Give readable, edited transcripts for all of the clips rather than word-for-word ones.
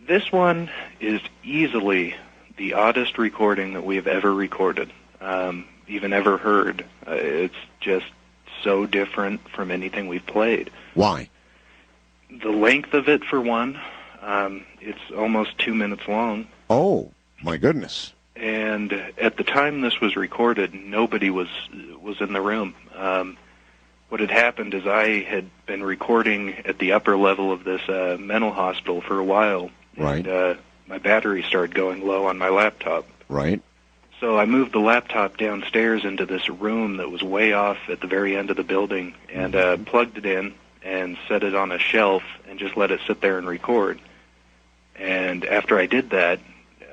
This one is easily the oddest recording that we have ever recorded, even ever heard. It's just so different from anything we've played. Why? The length of it, for one. It's almost 2 minutes long. Oh, my goodness. And at the time this was recorded, nobody was in the room. What had happened is I had been recording at the upper level of this mental hospital for a while. Right. And my battery started going low on my laptop. Right. So I moved the laptop downstairs into this room that was way off at the very end of the building and plugged it in and set it on a shelf and just let it sit there and record. And after I did that,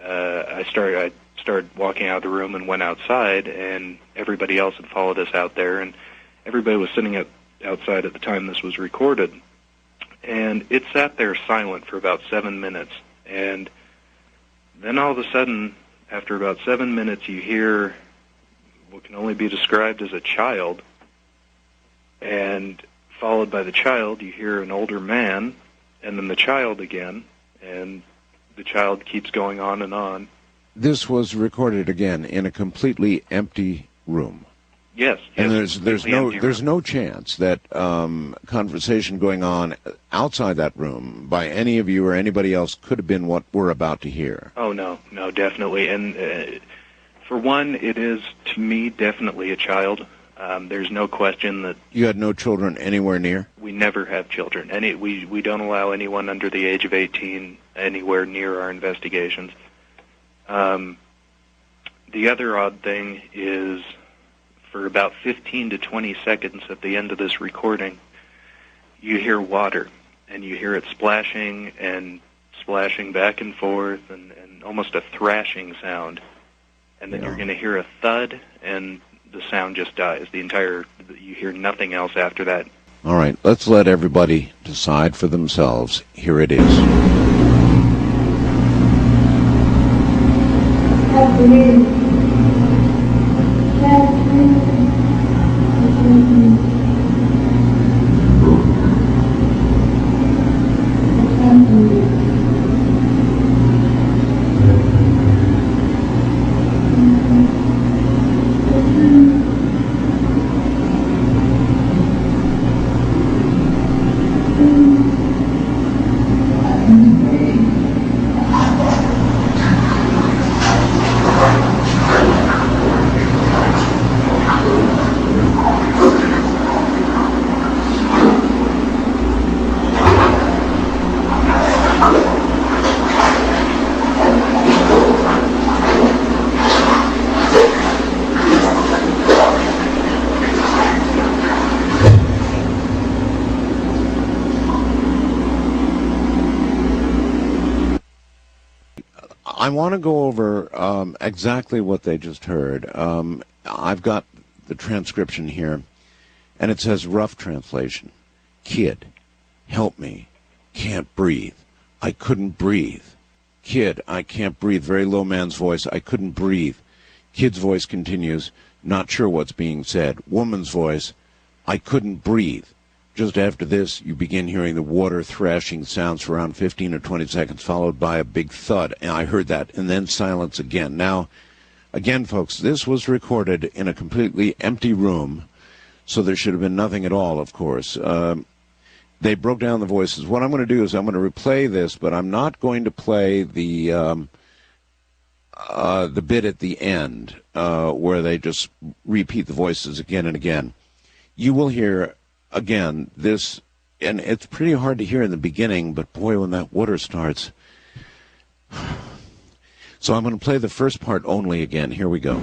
I started walking out of the room and went outside, and everybody else had followed us out there, and everybody was sitting outside at the time this was recorded. And it sat there silent for about 7 minutes. And then all of a sudden, after about 7 minutes, you hear what can only be described as a child. And followed by the child, you hear an older man, and then the child again. And the child keeps going on and on. This was recorded again in a completely empty room. Yes. And there's no chance that conversation going on outside that room by any of you or anybody else could have been what we're about to hear. Oh, no, definitely. And for one, it is, to me, definitely a child. There's no question that... You had no children anywhere near? We never have children. We don't allow anyone under the age of 18 anywhere near our investigations. The other odd thing is, for about 15 to 20 seconds at the end of this recording, you hear water, and you hear it splashing and splashing back and forth, and almost a thrashing sound. And then you're going to hear a thud, and the sound just dies. You hear nothing else after that. All right, let's let everybody decide for themselves. Here it is. I want to go over exactly what they just heard. I've got the transcription here, and it says, rough translation. Kid, help me. Can't breathe. I couldn't breathe. Kid, I can't breathe. Very low man's voice. I couldn't breathe. Kid's voice continues. Not sure what's being said. Woman's voice. I couldn't breathe. Just after this, you begin hearing the water thrashing sounds for around 15 or 20 seconds, followed by a big thud. And I heard that, and then silence again. Now, again, folks, this was recorded in a completely empty room, so there should have been nothing at all, of course. They broke down the voices. What I'm going to do is I'm going to replay this, but I'm not going to play the bit at the end where they just repeat the voices again and again. You will hear... Again, this, and it's pretty hard to hear in the beginning, but boy, when that water starts. So I'm going to play the first part only again. Here we go.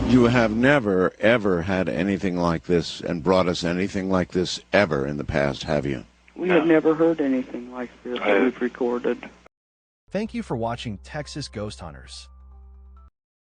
You have never, ever had anything like this and brought us anything like this ever in the past, have you? We have never heard anything like this that we've recorded. Thank you for watching Texas Ghost Hunters.